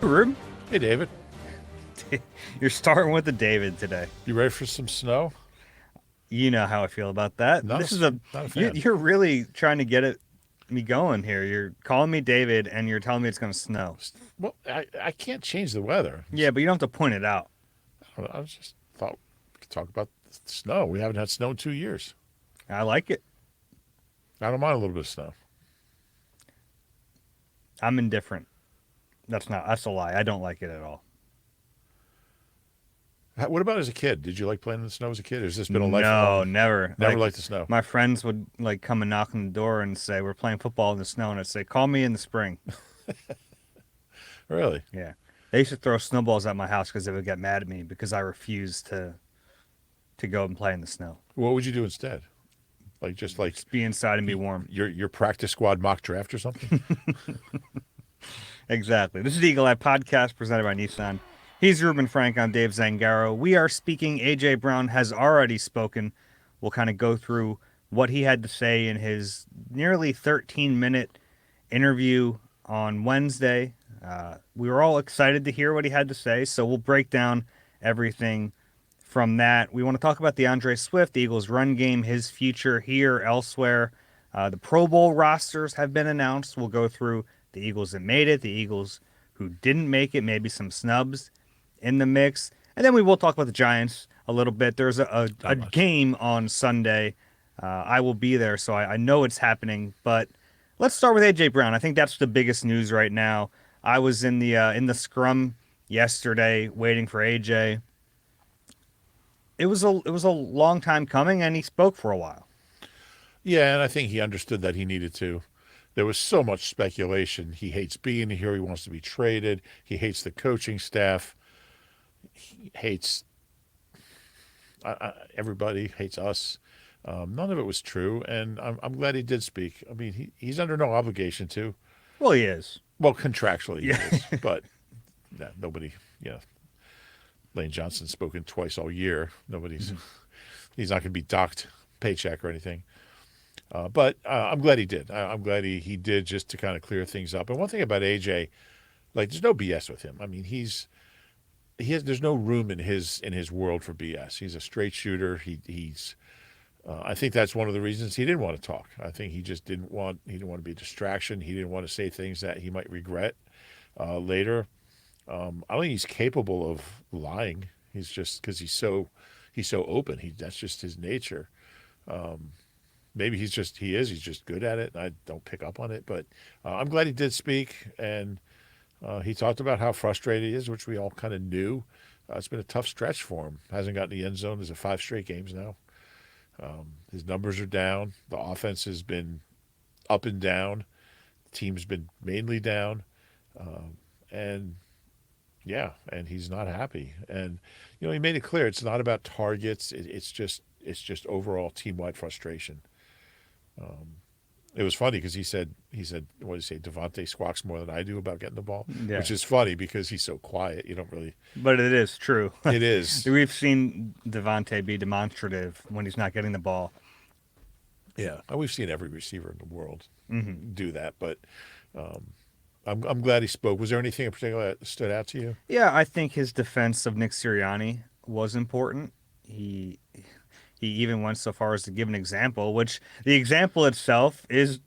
Reuben, Hey, David. you're starting with the David today. You ready for some snow? You know how I feel about that. Not a, This is s- a not a you, fan. you're really trying to get me going here. You're calling me David, and you're telling me it's going to snow. Well, I can't change the weather. Yeah, but you don't have to point it out. I just thought we could talk about snow. We haven't had snow in 2 years. I like it. I don't mind a little bit of snow. I'm indifferent. That's a lie. I don't like it at all. What about as a kid? Did you like playing in the snow as a kid? Or has this been a No, lifelong? never. Never Like liked the snow. my friends would like come and knock on the door and say, "We're playing football in the snow," and I'd say, "Call me in the spring." Really? Yeah, they used to throw snowballs at my house because they would get mad at me because I refused to go and play in the snow. What would you do instead? Like just like Just be inside and be warm. your practice squad mock draft or something? Exactly. This is the Eagle Eye Podcast presented by Nissan. He's Reuben Frank. I'm Dave Zangaro. We are speaking. AJ Brown has already spoken. We'll kind of go through what he had to say in his nearly 13-minute interview on Wednesday. We were all excited to hear what he had to say, so we'll break down everything from that. We want to talk about DeAndre Swift, the Eagles' run game, his future here, elsewhere. The Pro Bowl rosters have been announced. We'll go through the Eagles that made it, the Eagles who didn't make it, maybe some snubs in the mix. And then we will talk about the Giants a little bit. There's a Not much. game on Sunday. I will be there, so I know it's happening. But let's start with A.J. Brown. I think that's the biggest news right now. I was in the scrum yesterday waiting for A.J. It was a long time coming, and he spoke for a while. Yeah, and I think he understood that he needed to. There was so much speculation. He hates being here. He wants to be traded. He hates the coaching staff. He hates everybody. Hates us. None of it was true, and I'm glad he did speak. I mean, he's under no obligation to. Well, he is. Well, contractually he Yeah. is, but nobody. Lane Johnson's spoken twice all year. He's not going to be docked paycheck or anything. But I'm glad he did. I'm glad he did just to kind of clear things up. And one thing about AJ, like there's no BS with him. I mean, there's no room in his world for BS. He's a straight shooter. He's I think that's one of the reasons he didn't want to talk. I think he just didn't want to be a distraction. He didn't want to say things that he might regret later. I don't think he's capable of lying. He's just because he's so open. That's just his nature. Maybe he's just good at it. And I don't pick up on it, but I'm glad he did speak, and he talked about how frustrated he is, which we all kind of knew. It's been a tough stretch for him. Hasn't gotten the end zone. There's 5 straight games now. His numbers are down. The offense has been up and down. The team's been mainly down, and and he's not happy. And he made it clear it's not about targets. It's just overall team wide frustration. It was funny because he said, what did he say? Devontae squawks more than I do about getting the ball, Yeah. which is funny because he's so quiet. You don't really. But it is true. It is. We've seen Devontae be demonstrative when he's not getting the ball. Yeah, and we've seen every receiver in the world Mm-hmm. do that. But I'm glad he spoke. Was there anything in particular that stood out to you? Yeah, I think his defense of Nick Sirianni was important. He even went so far as to give an example, which the example itself is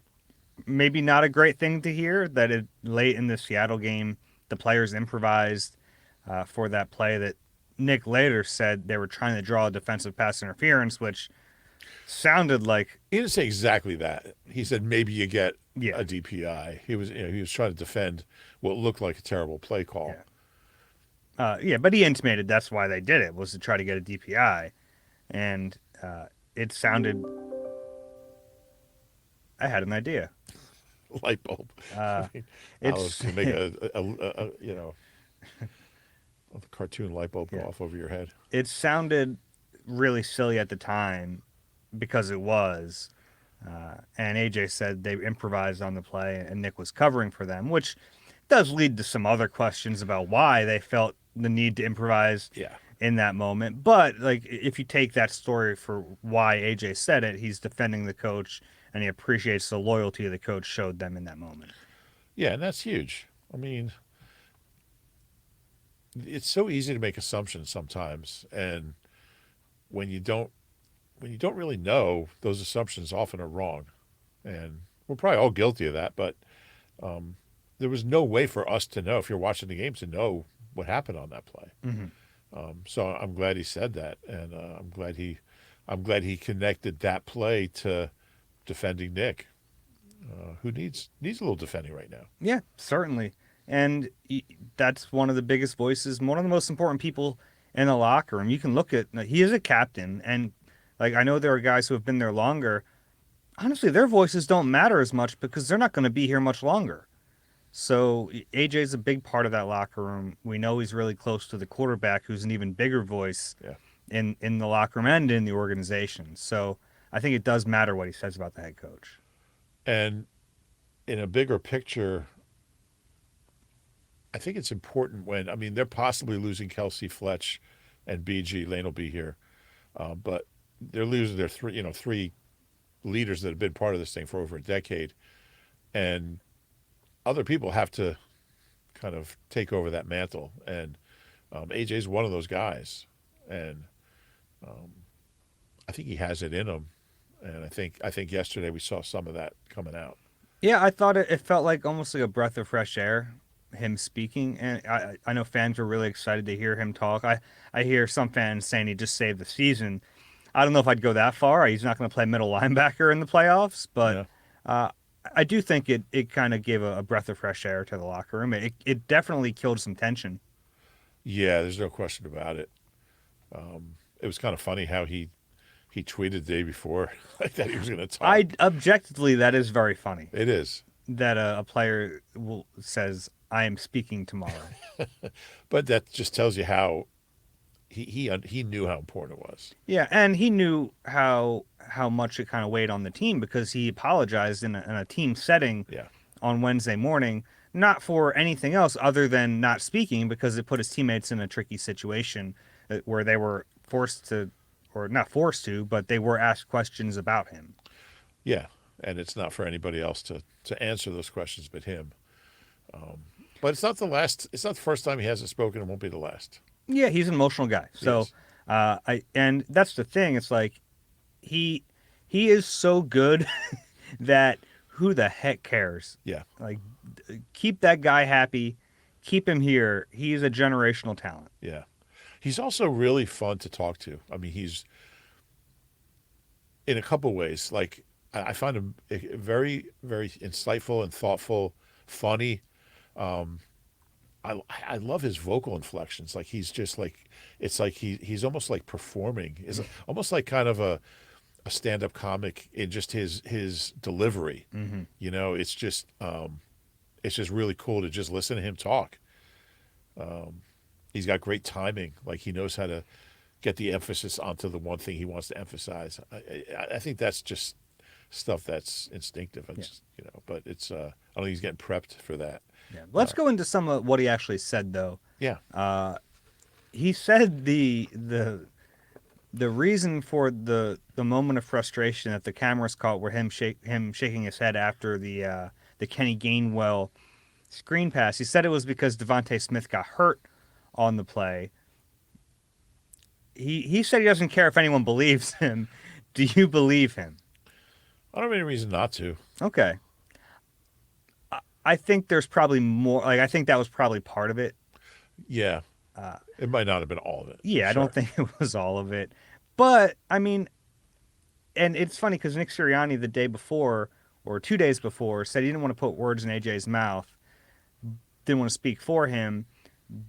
maybe not a great thing to hear, that late in the Seattle game, the players improvised for that play that Nick later said they were trying to draw a defensive pass interference, which sounded like... He didn't say exactly that. He said maybe you get Yeah. a DPI. He was trying to defend what looked like a terrible play call. Yeah, but he intimated that's why they did it, was to try to get a DPI. And it sounded... I had an idea. Light bulb. Uh, Alice it's can make a cartoon light bulb go off over your head. It sounded really silly at the time because it was. And AJ said they improvised on the play and Nick was covering for them, which does lead to some other questions about why they felt the need to improvise in that moment. But like, if you take that story for why AJ said it, he's defending the coach and he appreciates the loyalty the coach showed them in that moment. Yeah, and that's huge. I mean, it's so easy to make assumptions sometimes, and when you don't really know, those assumptions often are wrong, and we're probably all guilty of that. But there was no way for us to know, if you're watching the game, to know what happened on that play. Mm-hmm. So I'm glad he said that, and I'm glad he connected that play to defending Nick, who needs a little defending right now. Yeah, certainly. And that's one of the biggest voices, one of the most important people in the locker room. You can look at, he is a captain, and like I know there are guys who have been there longer. Honestly, their voices don't matter as much because they're not going to be here much longer. So AJ is a big part of that locker room. We know he's really close to the quarterback, who's an even bigger voice Yeah. in the locker room and in the organization. So I think it does matter what he says about the head coach. And in a bigger picture, I think it's important when, I mean, they're possibly losing Kelsey, Fletch, and BG. Lane will be here, but they're losing their three leaders that have been part of this thing for over a decade, and other people have to kind of take over that mantle. And AJ's one of those guys, and I think he has it in him. And I think yesterday we saw some of that coming out. Yeah, I thought it felt like almost like a breath of fresh air, him speaking. And I know fans were really excited to hear him talk. I hear some fans saying he just saved the season. I don't know if I'd go that far. He's not going to play middle linebacker in the playoffs, but Yeah. I do think it kind of gave a breath of fresh air to the locker room. It definitely killed some tension. Yeah, there's no question about it. It was kind of funny how he tweeted the day before like that he was going to talk. Objectively, that is very funny. It is. That a player says, "I am speaking tomorrow." But that just tells you how he knew how important it was. Yeah, and he knew how much it kind of weighed on the team because he apologized in a team setting Yeah. on Wednesday morning, not for anything else other than not speaking because it put his teammates in a tricky situation where they were forced to, or not forced to, but they were asked questions about him. Yeah, and it's not for anybody else to answer those questions but him. But it's not the last. It's not the first time he hasn't spoken. It won't be the last. Yeah, he's an emotional guy. So, and that's the thing. It's like he is so good that who the heck cares? Yeah. Like, keep that guy happy, keep him here. He's a generational talent. Yeah. He's also really fun to talk to. I mean, he's in a couple ways. Like I find him very, very insightful and thoughtful, funny. I love his vocal inflections. Like he's just like, it's like he's almost like performing. Is almost like kind of a stand-up comic in just his delivery. Mm-hmm. You know, it's just really cool to just listen to him talk. He's got great timing. Like he knows how to get the emphasis onto the one thing he wants to emphasize. I think that's just stuff that's instinctive. It's, but it's I don't think he's getting prepped for that. Yeah. Let's go into some of what he actually said, though. Yeah. He said the reason for the moment of frustration that the cameras caught were him shaking his head after the Kenny Gainwell screen pass. He said it was because Devontae Smith got hurt on the play. He said he doesn't care if anyone believes him. Do you believe him? I don't have any reason not to. Okay. I think there's probably more. Like I think that was probably part of it. Yeah. It might not have been all of it. Yeah, Sure. I don't think it was all of it. But, I mean, and it's funny because Nick Sirianni the day before, or 2 days before, said he didn't want to put words in AJ's mouth, didn't want to speak for him,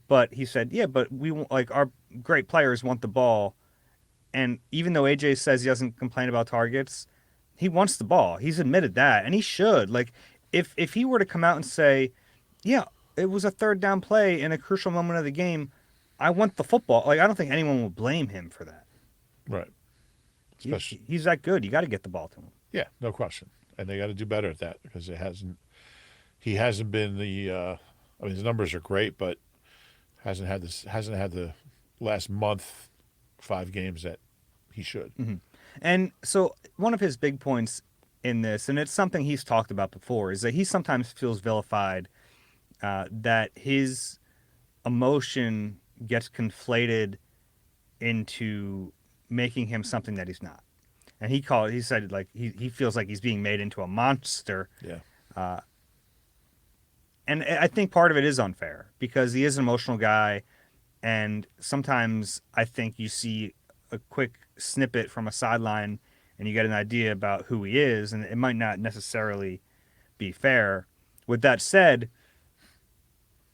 but he said, yeah, but like our great players want the ball, and even though AJ says he doesn't complain about targets, he wants the ball. He's admitted that, and he should. Like, if he were to come out and say, yeah, it was a third down play in a crucial moment of the game, I want the football. Like, I don't think anyone will blame him for that. Right. He's that good. You got to get the ball to him. Yeah, no question. And they got to do better at that because he hasn't been the, I mean, his numbers are great, but hasn't had the last month, 5 games that he should. Mm-hmm. And so one of his big points in this, and it's something he's talked about before, is that he sometimes feels vilified, that his emotion gets conflated into making him something that he's not. And he said like he feels like he's being made into a monster. Yeah. And I think part of it is unfair because he is an emotional guy. And sometimes I think you see a quick snippet from a sideline and you get an idea about who he is, and it might not necessarily be fair. With that said,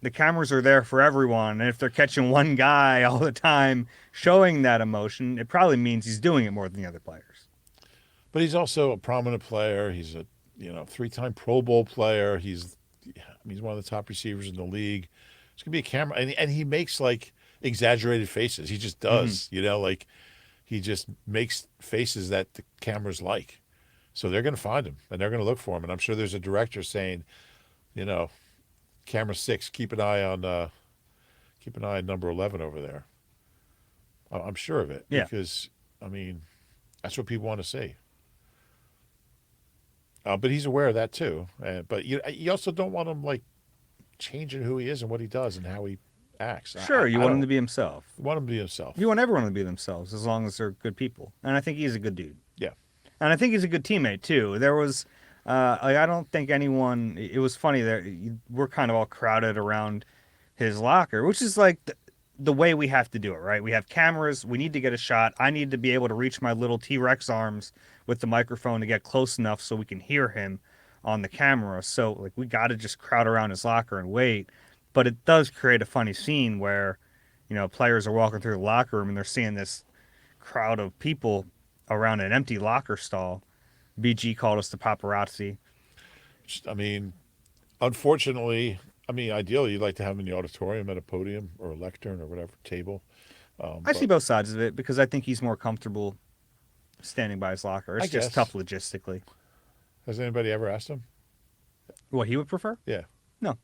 the cameras are there for everyone, and if they're catching one guy all the time showing that emotion, it probably means he's doing it more than the other players. But he's also a prominent player. He's a 3-time Pro Bowl player. He's one of the top receivers in the league. It's gonna be a camera, and he makes like exaggerated faces. He just does, like he just makes faces that the cameras like. So they're gonna find him and they're gonna look for him. And I'm sure there's a director saying, you know, camera 6, keep an eye on number 11 over there. I'm sure of it Yeah, because I mean that's what people want to see. But he's aware of that too. But you also don't want him like changing who he is and what he does and how he acts. sure, you I want him don't to be himself. want him to be himself. You want everyone to be themselves as long as they're good people. And I think he's a good dude. Yeah. And I think he's a good teammate too. There was, like, I don't think anyone. It was funny that we're kind of all crowded around his locker, which is like the way we have to do it, right? We have cameras. We need to get a shot. I need to be able to reach my little T-Rex arms with the microphone to get close enough so we can hear him on the camera. So like we got to just crowd around his locker and wait. But it does create a funny scene where, players are walking through the locker room and they're seeing this crowd of people around an empty locker stall. BG called us the paparazzi. I mean, unfortunately, ideally, you'd like to have him in the auditorium at a podium or a lectern or whatever table. I see both sides of it because I think he's more comfortable standing by his locker. It's I just guess. tough logistically. Has anybody ever asked him? What he would prefer? Yeah. No.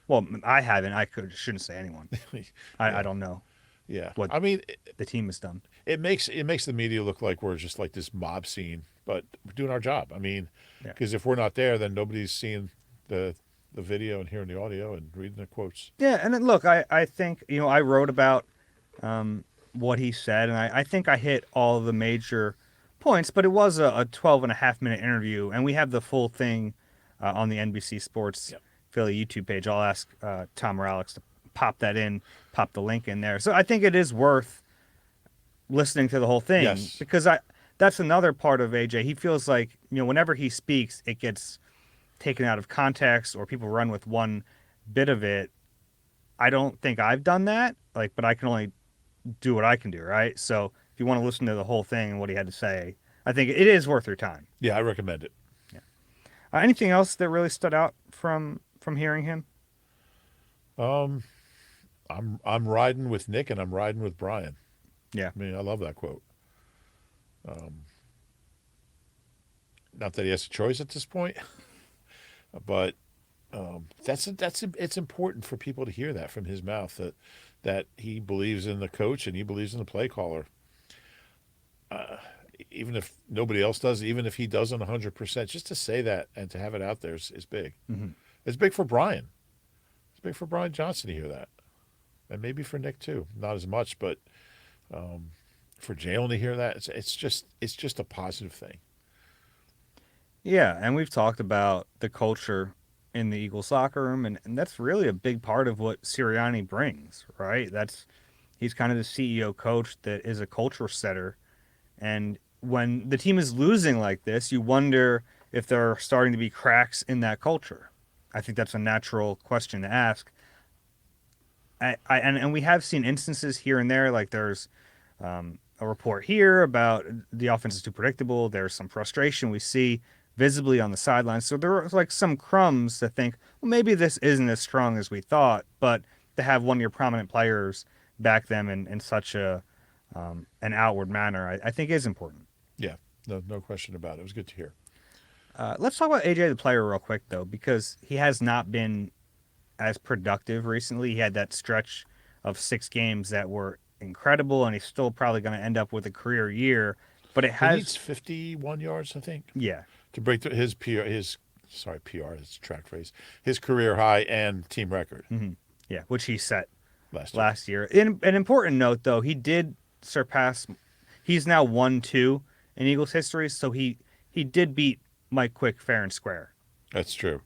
Well, I haven't. Shouldn't say anyone. Yeah. I don't know Yeah. what I mean, the team has done. it makes the media look like we're just like this mob scene, but we're doing our job. I mean, Yeah. because if we're not there, then nobody's seeing the video and hearing the audio and reading the quotes. Yeah, and then look, I think I wrote about what he said, and I think I hit all the major points. But it was a 12 and a half minute interview, and we have the full thing on the NBC Sports Yep. Philly YouTube page. I'll ask Tom or Alex to pop the link in there. So I think it is worth listening to the whole thing Yes. because that's another part of AJ. He feels like whenever he speaks, it gets taken out of context or people run with one bit of it. I don't think I've done that, but I can only do what I can do, right? So if you want to listen to the whole thing and what he had to say, I think it is worth your time. Yeah, I recommend it. Yeah. Anything else that really stood out from hearing him? I'm riding with Nick and I'm riding with Brian. Yeah. I mean, I love that quote. Not that he has a choice at this point, but it's important for people to hear that from his mouth that he believes in the coach and he believes in the play caller. Even if nobody else does, even if he doesn't 100%, just to say that and to have it out there is big. Mm-hmm. It's big for Brian. It's big for Brian Johnson to hear that, and maybe for Nick too. Not as much, but for Jalen to hear that, it's just a positive thing. Yeah, and we've talked about the culture in the Eagles locker room, and that's really a big part of what Sirianni brings, right? He's kind of the CEO coach that is a culture setter. And when the team is losing like this, you wonder if there are starting to be cracks in that culture. I think that's a natural question to ask. And we have seen instances here and there, like there's a report here about the offense is too predictable. There's some frustration we see visibly on the sidelines. So there are like some crumbs to think, well, maybe this isn't as strong as we thought, but to have one of your prominent players back them in such an outward manner, I think is important. Yeah, no question about it. It was good to hear. Let's talk about AJ the player real quick though, because he has not been as productive recently. He had that stretch of 6 games that were incredible, and he's still probably going to end up with a career year. But it He has, needs 51 yards, I think, yeah, to break his PR, his track phrase, his career high and team record. mm-hmm. Yeah, which he set last year. last year. An important note, though, he did surpass. He's now 1-2 in Eagles history, so he did beat Mike Quick fair and square. That's true.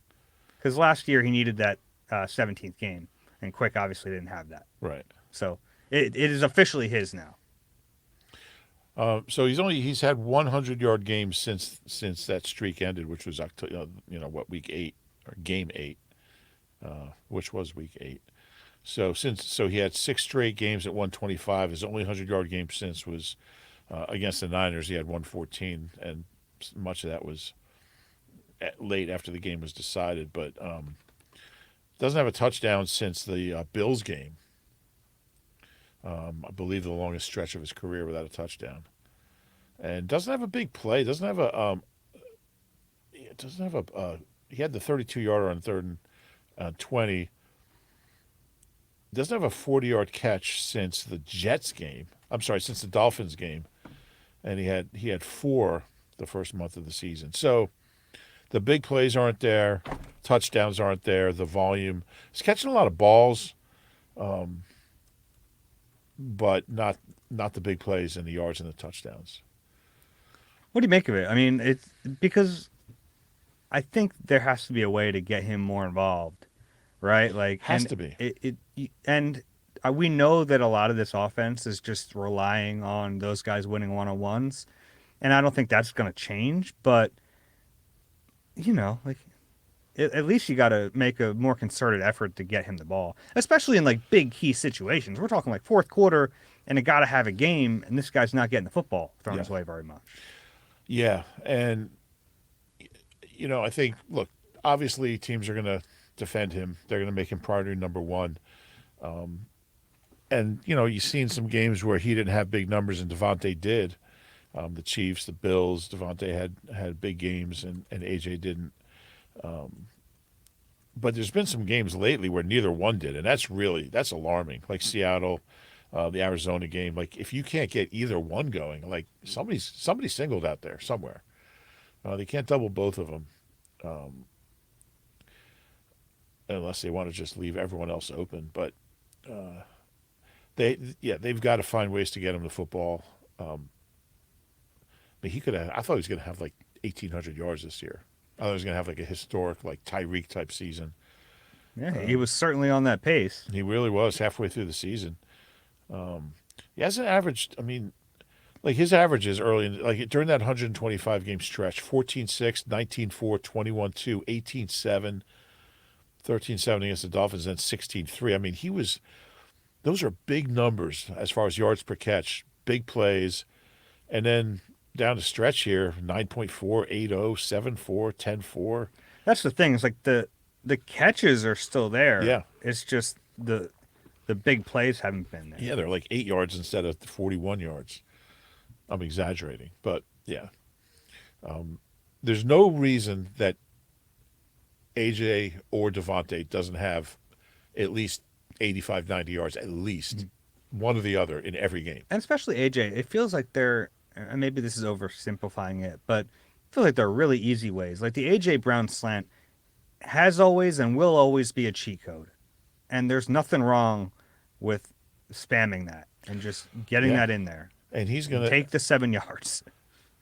Because last year he needed that 17th game, and Quick obviously didn't have that. Right. So it is officially his now. So he's had 100-yard games since that streak ended, which was October, week 8 or game 8, which was week 8. So he had 6 straight games at 125. His only 100-yard game since was against the Niners. He had 114, and much of that was late after the game was decided. But doesn't have a touchdown since the Bills game. I believe the longest stretch of his career without a touchdown, and doesn't have a big play. Doesn't have a. He had the 32-yarder on 3rd and 20. Doesn't have a 40-yard catch since the Jets game. I'm sorry, since the Dolphins game, and he had 4 the first month of the season. So the big plays aren't there, touchdowns aren't there. The volume, he's catching a lot of balls. But not the big plays and the yards and the touchdowns. What do you make of it? I mean, it's because I think there has to be a way to get him more involved, right? Like, Has to be. We know that a lot of this offense is just relying on those guys winning one-on-ones, and I don't think that's going to change. But like, at least you got to make a more concerted effort to get him the ball, especially in like big key situations. We're talking like fourth quarter, and it got to have a game, and this guy's not getting the football thrown his way very much. Yeah, and I think, look, obviously teams are going to defend him. They're going to make him priority number 1. And you've seen some games where he didn't have big numbers and Devontae did. The Chiefs, the Bills, Devontae had big games and AJ didn't. But there's been some games lately where neither one did, and that's alarming. Like Seattle, the Arizona game. Like, if you can't get either one going, like somebody singled out there somewhere. They can't double both of them, unless they want to just leave everyone else open. But they've got to find ways to get him the football. I mean, I thought he was going to have like 1,800 yards this year. I thought he was going to have like a historic, like Tyreek type season. Yeah, he was certainly on that pace. He really was halfway through the season. He hasn't averaged. I mean, like his averages early, during that 125 game stretch: 14-6, 19-4, 21-2, 18-7, 13-7 against the Dolphins, and 16-3. I mean, those are big numbers as far as yards per catch, big plays, and then down the stretch here, 9.4, 8.0, 7.4, 10.4. That's the thing. It's like the catches are still there. Yeah. It's just the big plays haven't been there. Yeah, they're like 8 yards instead of 41 yards. I'm exaggerating, but yeah. There's no reason that AJ or Devontae doesn't have at least 85, 90 yards, at least one or the other in every game. And especially AJ, it feels like and maybe this is oversimplifying it, but I feel like there are really easy ways. Like the AJ Brown slant has always and will always be a cheat code. And there's nothing wrong with spamming that and just getting that in there. And he's going to take the 7 yards.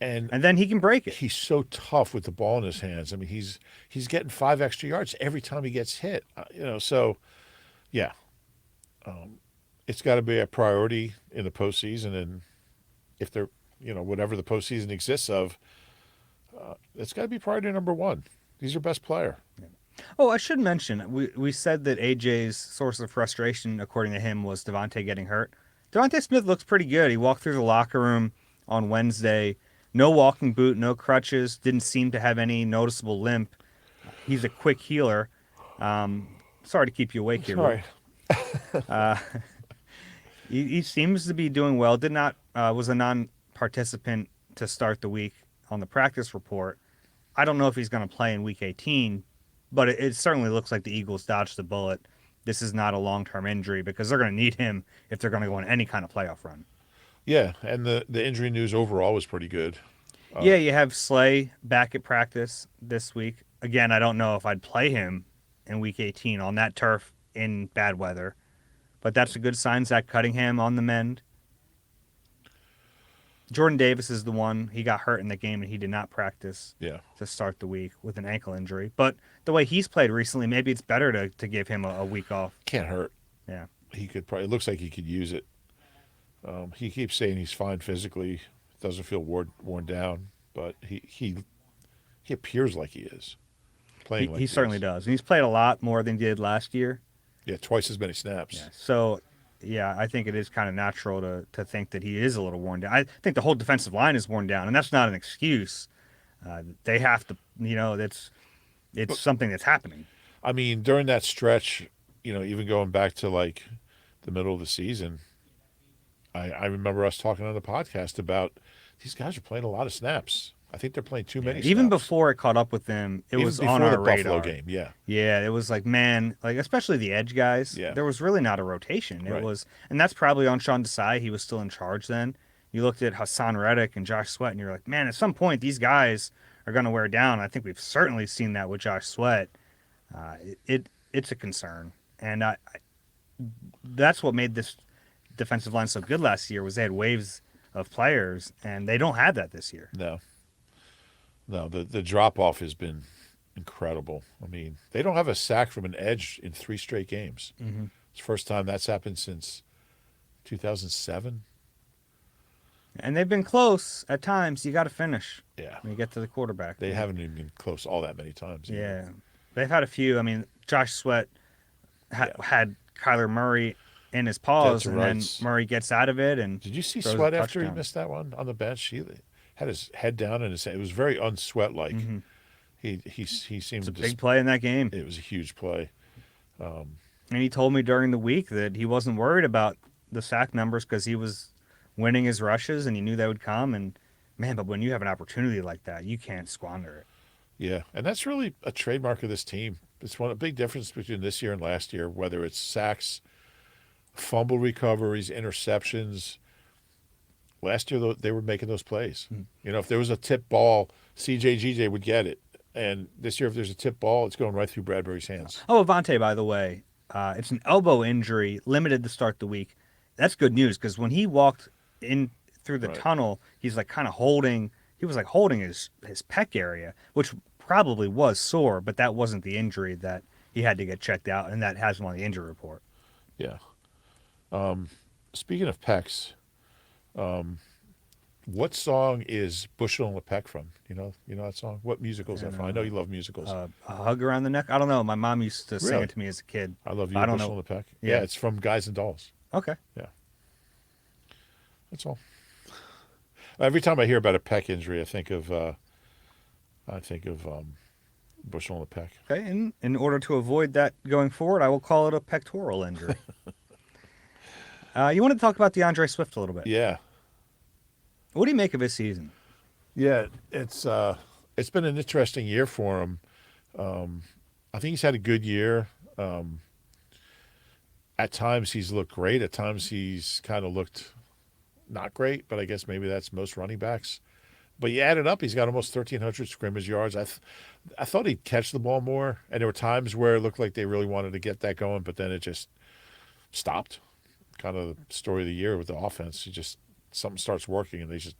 And then he can break it. He's so tough with the ball in his hands. I mean, he's getting 5 extra yards every time he gets hit. So yeah. It's got to be a priority in the postseason, and if they're whatever the postseason exists of, it's got to be priority number 1. He's your best player. Yeah. Oh, I should mention, we said that AJ's source of frustration, according to him, was Devontae getting hurt. Devontae Smith looks pretty good. He walked through the locker room on Wednesday. No walking boot, no crutches, didn't seem to have any noticeable limp. He's a quick healer. Sorry to keep you awake here. Sorry. He seems to be doing well. Was a non-participant to start the week on the practice report. I don't know if he's going to play in Week 18, but it certainly looks like the Eagles dodged the bullet. This is not a long-term injury because they're going to need him if they're going to go on any kind of playoff run. Yeah, and the injury news overall was pretty good. Yeah, you have Slay back at practice this week. Again, I don't know if I'd play him in Week 18 on that turf in bad weather. But that's a good sign. Zach Cunningham on the mend. Jordan Davis is the one. He got hurt in the game and he did not practice Yeah. to start the week with an ankle injury. But the way he's played recently, maybe it's better to give him a week off. Can't hurt. Yeah. He could probably. It looks like he could use it. He keeps saying he's fine physically, doesn't feel worn down, but he appears like he is playing. Like He certainly is. does. And he's played a lot more than he did last year. Yeah, twice as many snaps. Yeah. So, yeah, I think it is kind of natural to think that he is a little worn down. I think the whole defensive line is worn down, and that's not an excuse. They have to, it's something that's happening. I mean, during that stretch, even going back to like the middle of the season, I remember us talking on the podcast about these guys are playing a lot of snaps. I think they're playing too many. Even snaps. before it caught up with them, it Even was before on our the radar. Buffalo game. Yeah, yeah, it was like, man, like especially the edge guys. Yeah. There was really not a rotation. It Right. was, and that's probably on Sean Desai. He was still in charge then. You looked at Hassan Reddick and Josh Sweat, and you're like, man, at some point these guys are going to wear down. I think we've certainly seen that with Josh Sweat. It's a concern, and that's what made this defensive line so good last year was they had waves of players, and they don't have that this year. no. The drop off has been incredible. I mean, they don't have a sack from an edge in 3 straight games. Mm-hmm. It's the first time that's happened since 2007. And they've been close at times. You got to finish Yeah, when you get to the quarterback. they haven't even been close all that many times. either. Yeah, they've had a few. I mean, Josh Sweat had Kyler Murray in his paws, That's and right. then Murray gets out of it. And Did you see throws a Sweat after he touchdown. missed that one on the bench? He had his head down and it was very unsweat like. Mhm. He seemed It's a to big play in that game. It was a huge play. And he told me during the week that he wasn't worried about the sack numbers because he was winning his rushes and he knew they would come. And man, but when you have an opportunity like that, you can't squander it. Yeah, and that's really a trademark of this team. It's a big difference between this year and last year, whether it's sacks, fumble recoveries, interceptions. Last year, they were making those plays. If there was a tip ball, CJ would get it. And this year, if there's a tip ball, it's going right through Bradbury's hands. Oh, Avante, by the way, it's an elbow injury, limited to start the week. That's good news because when he walked in through the Right. tunnel, he's like kind of holding. He was like holding his pec area, which probably was sore, but that wasn't the injury that he had to get checked out, and that has him on the injury report. Yeah. Speaking of pecs, what song is Bushel and LePeck from? You know that song? What musical is that from? I know you love musicals. A hug around the neck. I don't know. My mom used to sing Really? it to me as a kid. I love you, I don't Bushel know. and LePeck. Yeah. Yeah, it's from Guys and Dolls. Okay. Yeah. That's all. Every time I hear about a pec injury, I think of Bushel and LePeck. Okay. And in order to avoid that going forward, I will call it a pectoral injury. You want to talk about DeAndre Swift a little bit? Yeah. What do you make of his season? Yeah, it's been an interesting year for him. I think he's had a good year. At times he's looked great. At times he's kind of looked not great, but I guess maybe that's most running backs. But you add it up, he's got almost 1,300 scrimmage yards. I thought he'd catch the ball more, and there were times where it looked like they really wanted to get that going, but then it just stopped. Kind of the story of the year with the offense. Something starts working, and they just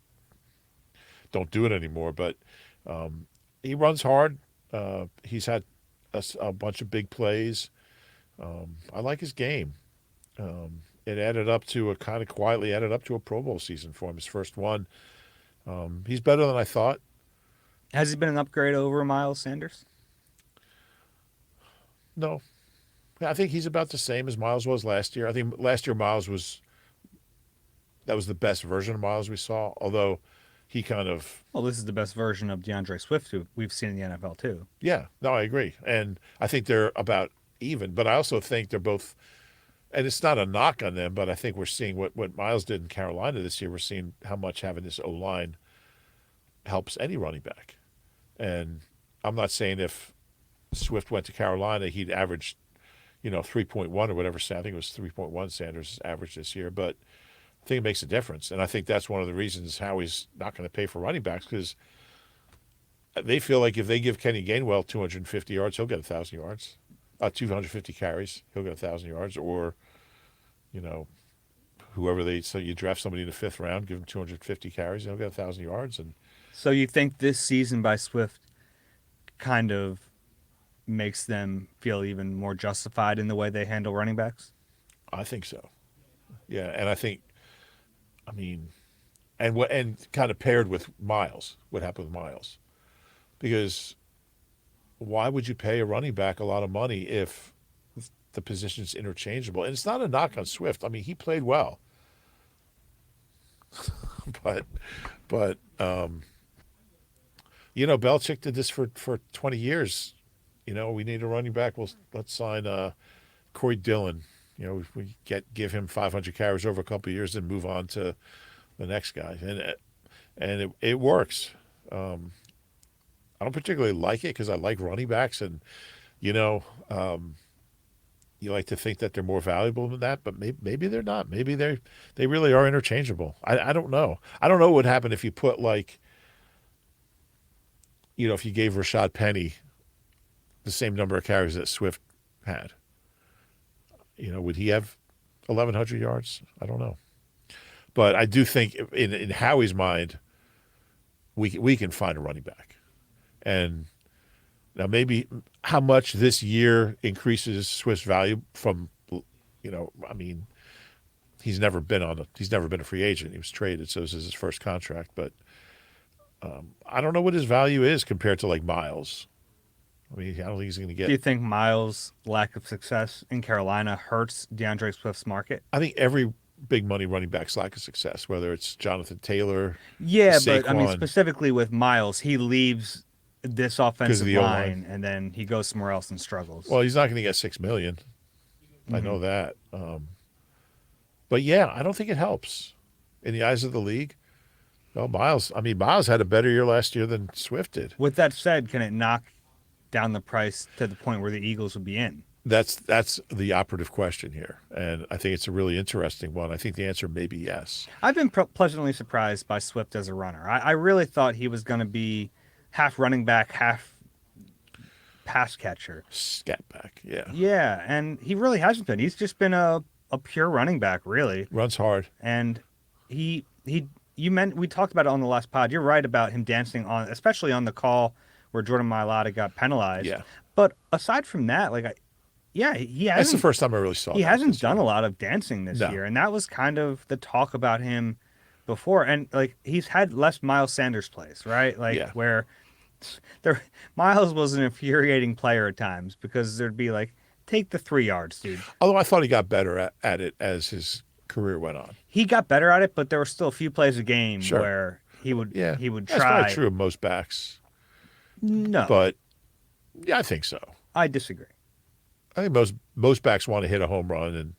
don't do it anymore. But he runs hard. He's had a bunch of big plays. I like his game. It added up to quietly added up to a Pro Bowl season for him, his first one. He's better than I thought. Has he been an upgrade over Miles Sanders? No. I think he's about the same as Miles was last year. I think last year that was the best version of Miles we saw, although he kind of... Well, this is the best version of DeAndre Swift who we've seen in the NFL too. Yeah, no, I agree. And I think they're about even, but I also think they're both... And it's not a knock on them, but I think we're seeing what Miles did in Carolina this year. We're seeing how much having this O-line helps any running back. And I'm not saying if Swift went to Carolina, he'd average, 3.1 or whatever. I think it was 3.1 Sanders' average this year. But I think it makes a difference. And I think that's one of the reasons Howie's not going to pay for running backs, because they feel like if they give Kenny Gainwell 250 yards, he'll get 1,000 yards. 250 carries, he'll get 1,000 yards, or you know, so you draft somebody in the fifth round, give him 250 carries, he'll get 1,000 yards, and So you think this season by Swift kind of makes them feel even more justified in the way they handle running backs? I think so. Yeah, and I think, I mean, and kind of paired with Miles, what happened with Miles, because why would you pay a running back a lot of money if the position's interchangeable? And it's not a knock on Swift. I mean, he played well, but but Belichick did this for 20 years. We need a running back. Well, let's sign Corey Dillon. We give him 500 carries over a couple of years and move on to the next guy, and it works. I don't particularly like it because I like running backs, and you know, you like to think that they're more valuable than that, but maybe they're not. Maybe they really are interchangeable. I don't know. I don't know what would happen if you put if you gave Rashad Penny the same number of carries that Swift had. Would he have 1,100 yards? I don't know. But I do think in Howie's mind, we can find a running back. And now maybe how much this year increases Swift's value from, I mean, he's never been a free agent. He was traded, so this is his first contract. But I don't know what his value is compared to Miles. I mean, I don't think he's going to get. Do you think Miles' lack of success in Carolina hurts DeAndre Swift's market? I think every big money running back's lack of success, whether it's Jonathan Taylor, yeah, Saquon, but I mean specifically with Miles, he leaves this offensive line and then he goes somewhere else and struggles. Well, he's not going to get $6 million. I know that. But yeah, I don't think it helps in the eyes of the league. Well, Miles had a better year last year than Swift did. With that said, can it knock down the price to the point where the Eagles would be in? That's the operative question here, and I think it's a really interesting one. I think the answer may be yes. I've been pleasantly surprised by Swift as a runner. I really thought he was going to be half running back, half pass catcher. Scat back, yeah. Yeah, and he really hasn't been. He's just been a pure running back, really. Runs hard. And we talked about it on the last pod. You're right about him dancing on, especially on the call where Jordan Mailata got penalized. Yeah. But aside from that, he hasn't. That's the first time I really saw He hasn't done a lot of dancing this year, and that was kind of the talk about him before. And he's had less Miles Sanders plays, right? Where Miles was an infuriating player at times because there'd be take the 3 yards, dude. Although I thought he got better at it as his career went on. He got better at it, but there were still a few plays a game where he would try. That's probably true of most backs. No, but yeah, I think so. I disagree. I think most backs want to hit a home run, and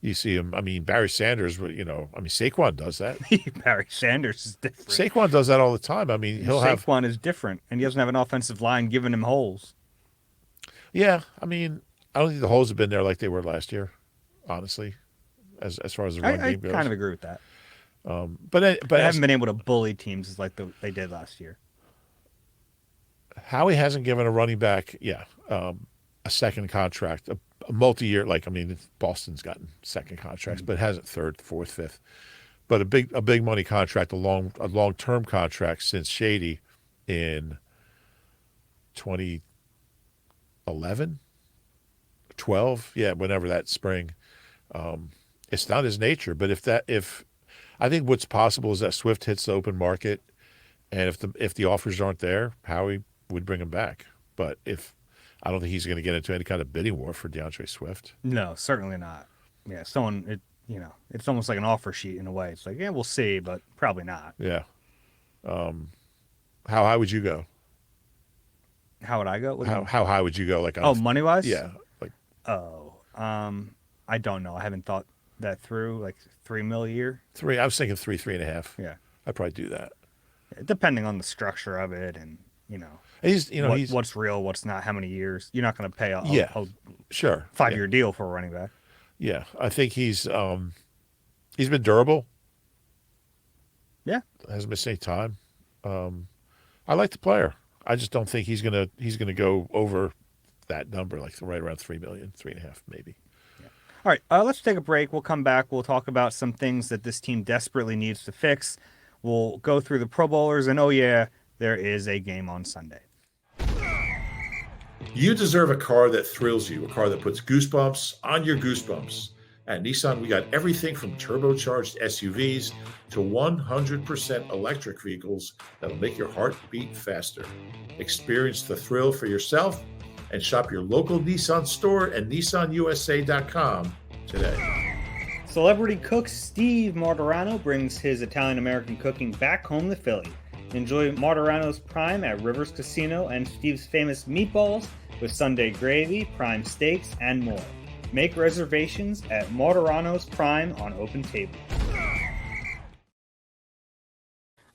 you see him. I mean, Barry Sanders. Saquon does that. Barry Sanders is different. Saquon does that all the time. I mean, Saquon is different, and he doesn't have an offensive line giving him holes. Yeah, I mean, I don't think the holes have been there like they were last year, honestly, as far as the run game goes. I kind of agree with that. But they haven't been able to bully teams like they did last year. Howie hasn't given a running back, a second contract, a multi-year. Boston's gotten second contracts, but hasn't third, fourth, fifth. But a big money contract, a long-term contract since Shady in 2011, 12, whenever that spring. It's not his nature, but if I think what's possible is that Swift hits the open market, and if the offers aren't there, Howie would bring him back. But I don't think he's going to get into any kind of bidding war for DeAndre Swift. No, certainly not. Yeah, it's almost like an offer sheet in a way. It's we'll see, but probably not. Yeah. How high would you go? How would I go? How high would you go? Money wise? Yeah. I don't know. I haven't thought that through. $3 million a year. I was thinking 3.5. Yeah, I'd probably do that. Depending on the structure of it, and he's what's real, what's not, how many years. You're not going to pay a sure 5-year deal for a running back. Yeah, I think he's been durable. Yeah, hasn't missed any time. I like the player. I just don't think he's gonna go over that number, like right around 3 million, 3.5 maybe. All right, let's take a break. We'll come back. We'll talk about some things that this team desperately needs to fix. We'll go through the Pro Bowlers, and oh yeah, there is a game on Sunday. You deserve a car that thrills you, a car that puts goosebumps on your goosebumps. At Nissan, we got everything from turbocharged SUVs to 100% electric vehicles that'll make your heart beat faster. Experience the thrill for yourself and shop your local Nissan store and nissanusa.com today. Celebrity cook Steve Martorano brings his Italian-American cooking back home to Philly. Enjoy Martorano's Prime at Rivers Casino and Steve's famous meatballs with Sunday gravy, prime steaks, and more. Make reservations at Martorano's Prime on Open Table.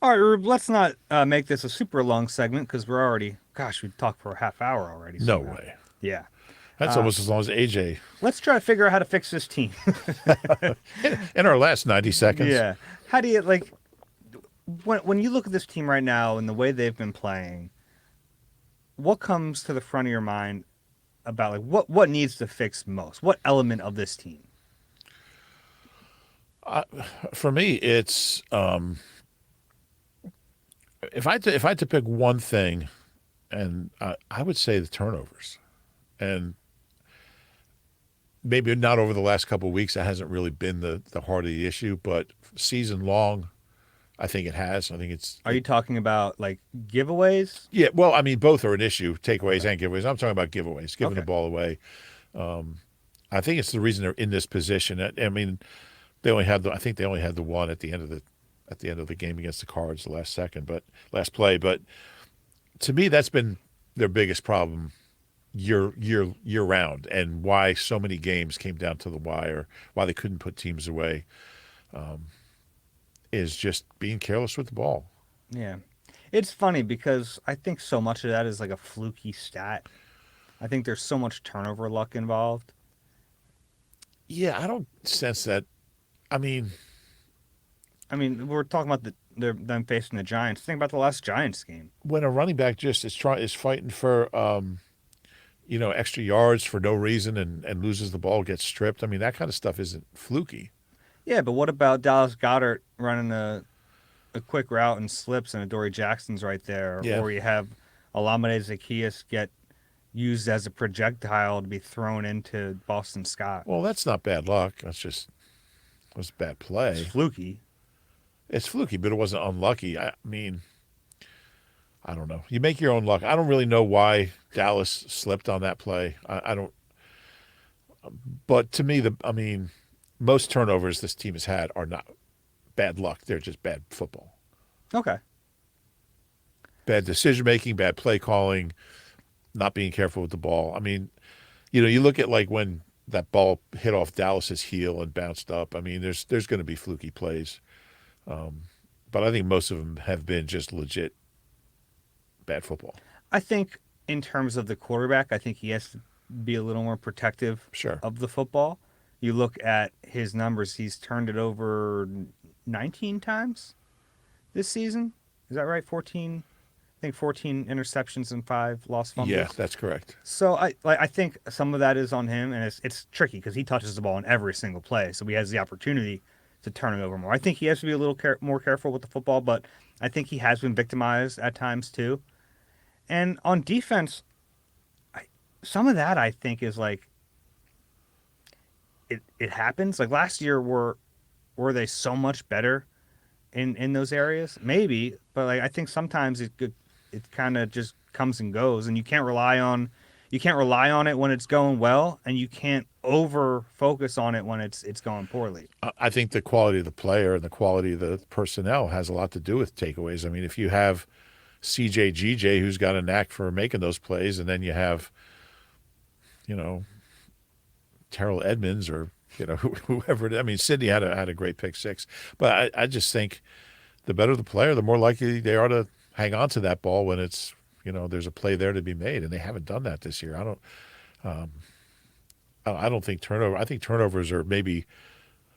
All right, Rube, let's not make this a super long segment because we're already, we've talked for a half hour already. No way. Yeah. That's almost as long as AJ. Let's try to figure out how to fix this team. In our last 90 seconds. Yeah. How do you, when you look at this team right now and the way they've been playing, what comes to the front of your mind about what needs to fix most? What element of this team? For me, it's if I had to pick one thing, and I would say the turnovers, and maybe not over the last couple of weeks. That hasn't really been the heart of the issue, but season long, I think it has. I think it's. Are you talking about giveaways? Yeah, well, I mean, both are an issue, takeaways and giveaways. I'm talking about giveaways, giving the ball away. I think it's the reason they're in this position. I mean, they only had I think they only had the one at the end of the game against the Cards, the last play. But to me, that's been their biggest problem year round, and why so many games came down to the wire, why they couldn't put teams away. Is just being careless with the ball. Yeah. It's funny because I think so much of that is a fluky stat. I think there's so much turnover luck involved. Yeah, I don't sense that. I mean, we're talking about them facing the Giants. Think about the last Giants game. When a running back just is fighting for extra yards for no reason and loses the ball, gets stripped. I mean, that kind of stuff isn't fluky. Yeah, but what about Dallas Goedert running a quick route and slips and Adoree Jackson's right there? Yeah. Or you have Olamide Zaccheaus get used as a projectile to be thrown into Boston Scott. Well, that's not bad luck. It was a bad play. It's fluky. It's fluky, but it wasn't unlucky. I mean, I don't know. You make your own luck. I don't really know why Dallas slipped on that play. I don't. But to me, most turnovers this team has had are not bad luck. They're just bad football. Okay. Bad decision-making, bad play calling, not being careful with the ball. I mean, you look at when that ball hit off Dallas's heel and bounced up. I mean, there's going to be fluky plays. But I think most of them have been just legit bad football. I think in terms of the quarterback, I think he has to be a little more protective of the football. You look at his numbers, he's turned it over 19 times this season. Is that right? 14? I think 14 interceptions and 5 lost fumbles. Yeah, that's correct. So I think some of that is on him, and it's tricky because he touches the ball in every single play, so he has the opportunity to turn it over more. I think he has to be a little more careful with the football, but I think he has been victimized at times too. And on defense, some of that I think is it happens. Last year, were they so much better in those areas? Maybe, but I think sometimes it kind of just comes and goes, and you can't rely on it when it's going well, and you can't over focus on it when it's going poorly. I think the quality of the player and the quality of the personnel has a lot to do with takeaways. I mean, if you have CJ who's got a knack for making those plays, and then you have Terrell Edmonds or whoever. I mean, Sidney had a great pick six, but I just think the better the player, the more likely they are to hang on to that ball when it's there's a play there to be made, and they haven't done that this year. I don't think turnover. I think turnovers are maybe.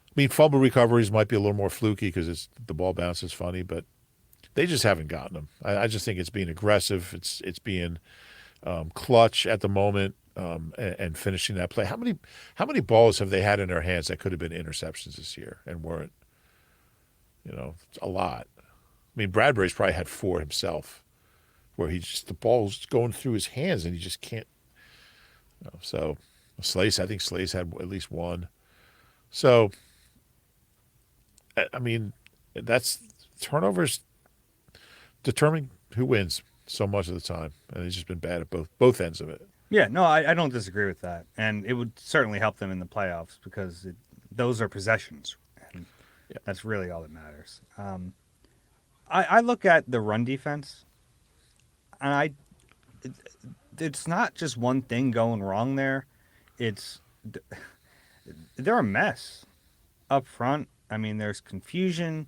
I mean, fumble recoveries might be a little more fluky because the ball bounces funny, but they just haven't gotten them. I just think it's being aggressive. It's being clutch at the moment. and finishing that play. How many balls have they had in their hands that could have been interceptions this year and weren't? It's a lot. I mean, Bradbury's probably had 4 himself, where the ball's going through his hands and he just can't. So I think Slay's had at least 1. So, I mean, that's turnovers determine who wins so much of the time, and it's just been bad at both ends of it. Yeah, no, I don't disagree with that, and it would certainly help them in the playoffs because those are possessions, and that's really all that matters. I look at the run defense, and it's not just one thing going wrong there. They're a mess up front. I mean, there's confusion.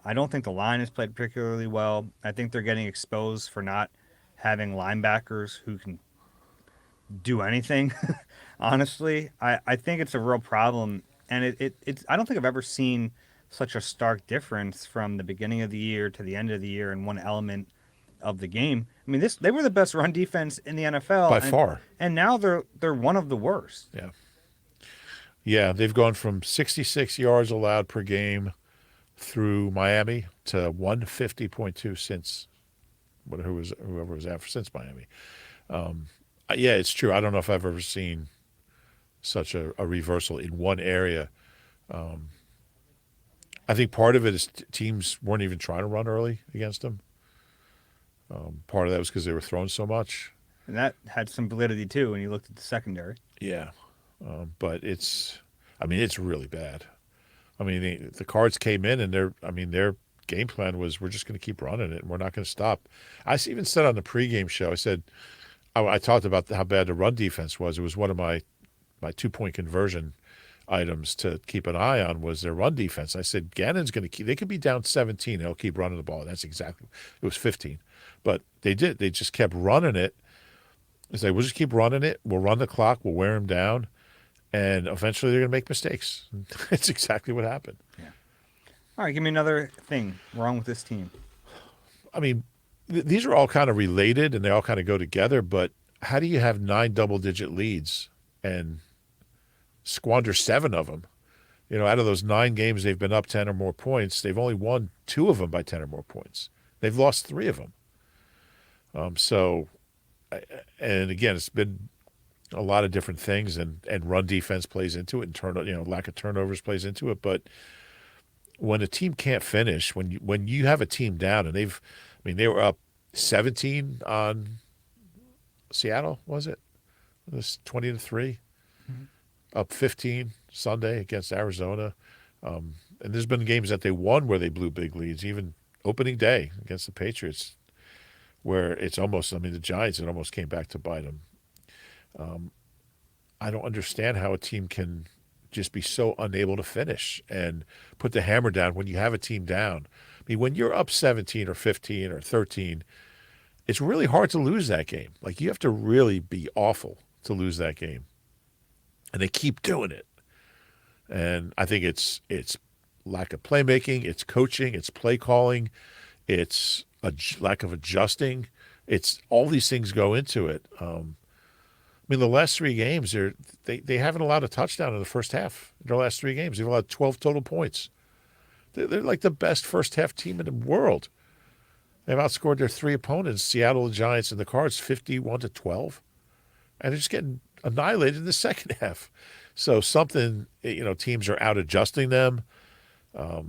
I don't think the line has played particularly well. I think they're getting exposed for not having linebackers who can do anything. Honestly, I think it's a real problem, and it's I don't think I've ever seen such a stark difference from the beginning of the year to the end of the year in one element of the game. I mean, they were the best run defense in the NFL By far, and now they're one of the worst. Yeah, they've gone from 66 yards allowed per game through Miami to 150.2 since whoever was after since Miami. Yeah, it's true. I don't know if I've ever seen such a reversal in one area. I think part of it is teams weren't even trying to run early against them. Part of that was because they were throwing so much. And that had some validity too when you looked at the secondary. Yeah. But it's really bad. I mean, the Cards came in and their game plan was we're just going to keep running it and we're not going to stop. I even said on the pregame show, I said, I talked about how bad the run defense was. It was one of my 2-point conversion items to keep an eye on was their run defense. I said, Gannon's going to they could be down 17. They'll keep running the ball. That's exactly, it was 15. But they did. They just kept running it. I said, we'll just keep running it. We'll run the clock. We'll wear them down. And eventually they're going to make mistakes. It's exactly what happened. Yeah. All right, give me another thing wrong with this team. I mean, these are all kind of related and they all kind of go together, but how do you have 9 double-digit leads and squander 7 of them? Out of those 9 games they've been up 10 or more points, they've only won 2 of them by 10 or more points. They've lost 3 of them. And again, it's been a lot of different things, and run defense plays into it, and lack of turnovers plays into it. But when a team can't finish, when you have a team down, and they were up 17 on Seattle, was it? It was 20-3, up 15 Sunday against Arizona, and there's been games that they won where they blew big leads, even opening day against the Patriots, where it's almost, the Giants, it almost came back to bite them. I don't understand how a team can just be so unable to finish and put the hammer down when you have a team down. I mean, when you're up 17 or 15 or 13, it's really hard to lose that game. Like, you have to really be awful to lose that game. And they keep doing it. And I think it's lack of playmaking, it's coaching, it's play calling, it's a lack of adjusting. It's all these things go into it. The last 3 games, they haven't allowed a touchdown in the first half. In their last 3 games, they've allowed 12 total points. They're like the best first half team in the world. They've outscored their 3 opponents, Seattle, the Giants, and the Cards, 51-12, and they're just getting annihilated in the second half. So something, teams are out adjusting them. I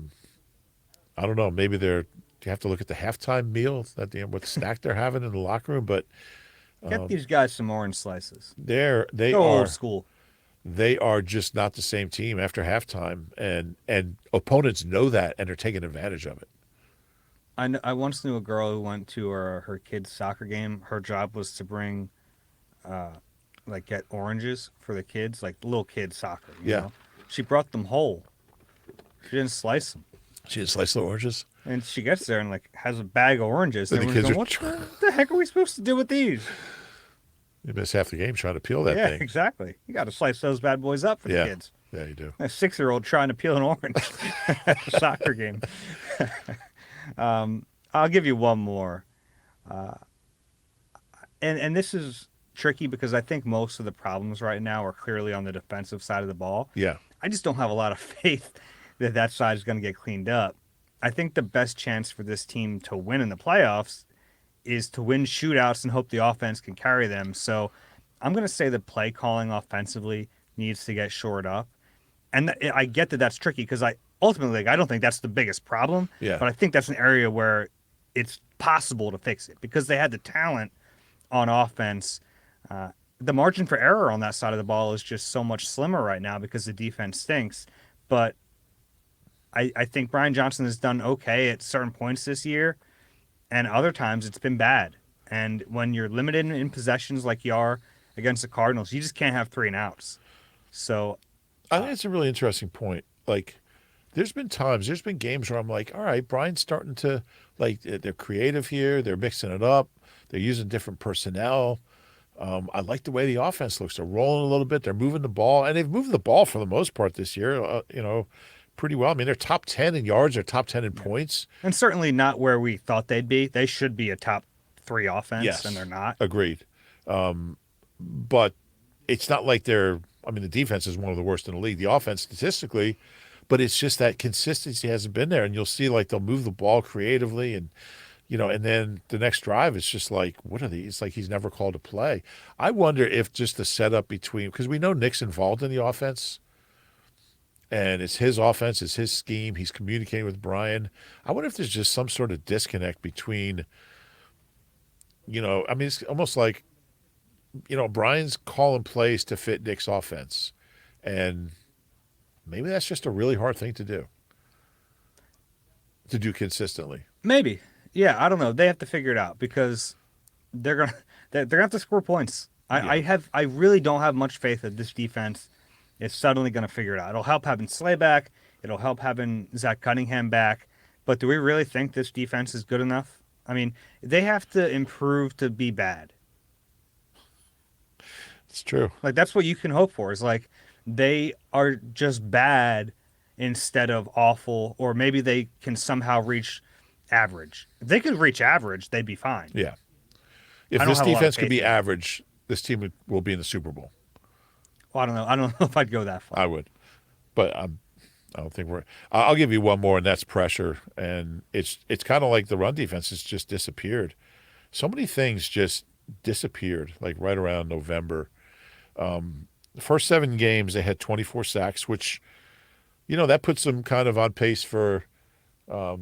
don't know. Maybe you have to look at the halftime meal what snack they're having in the locker room, but. Get these guys some orange slices. They Go are old school. They are just not the same team after halftime, and opponents know that, and they're taking advantage of it. I once knew a girl who went to her kid's soccer game. Her job was to bring, get oranges for the kids, like little kids soccer. You know? She brought them whole. She didn't slice them. She didn't slice the oranges? And she gets there and has a bag of oranges. And the kids what the heck are we supposed to do with these? You miss half the game trying to peel that thing. Yeah, exactly. You got to slice those bad boys up for the kids. Yeah, you do. A 6-year-old trying to peel an orange at a soccer game. I'll give you one more. And this is tricky because I think most of the problems right now are clearly on the defensive side of the ball. Yeah. I just don't have a lot of faith that that side is going to get cleaned up. I think the best chance for this team to win in the playoffs is to win shootouts and hope the offense can carry them. So I'm going to say the play calling offensively needs to get shored up. And I get that that's tricky because I ultimately, like, I don't think that's the biggest problem. Yeah. But I think that's an area where it's possible to fix it because they had the talent on offense. The margin for error on that side of the ball is just so much slimmer right now because the defense stinks. But I think Brian Johnson has done okay at certain points this year, and other times it's been bad. And when you're limited in possessions like you are against the Cardinals, you just can't have 3 and outs. So I think it's a really interesting point. Like, there's been games where I'm like, all right, Brian's starting to, like, they're creative here. They're mixing it up. They're using different personnel. I like the way the offense looks. They're rolling a little bit. They're moving the ball. And they've moved the ball for the most part this year, pretty well. I mean, they're top 10 in yards. They're top 10 in points. and certainly not where we thought they'd be. They should be a top 3 offense, Yes. and they're not. Agreed. But it's not like the defense is one of the worst in the league. The offense statistically, but it's just that consistency hasn't been there. And you'll see, like, they'll move the ball creatively and, and then the next drive, it's just like, what are these? It's like he's never called a play. I wonder if just the setup because we know Nick's involved in the offense and it's his offense, it's his scheme. He's communicating with Brian. I wonder if there's just some sort of disconnect between, it's almost like, Brian's calling plays to fit Nick's offense. And maybe that's just a really hard thing to do consistently. Maybe. Yeah, I don't know. They have to figure it out because they're gonna have to score points. I really don't have much faith that this defense is suddenly gonna figure it out. It'll help having Slay back. It'll help having Zach Cunningham back. But do we really think this defense is good enough? I mean, they have to improve to be bad. It's true. Like, that's what you can hope for, is like they are just bad instead of awful, or maybe they can somehow reach average. If they could reach average, they'd be fine. Yeah. If I don't this have a lot of defense could faith be in it. average, this team will be in the Super Bowl. Well, I don't know. I don't know if I'd go that far. I would. But I don't think I'll give you one more, and that's pressure. And it's kind of like the run defense has just disappeared. So many things just disappeared, like right around November. The first 7 games, they had 24 sacks, which, that puts them kind of on pace for, a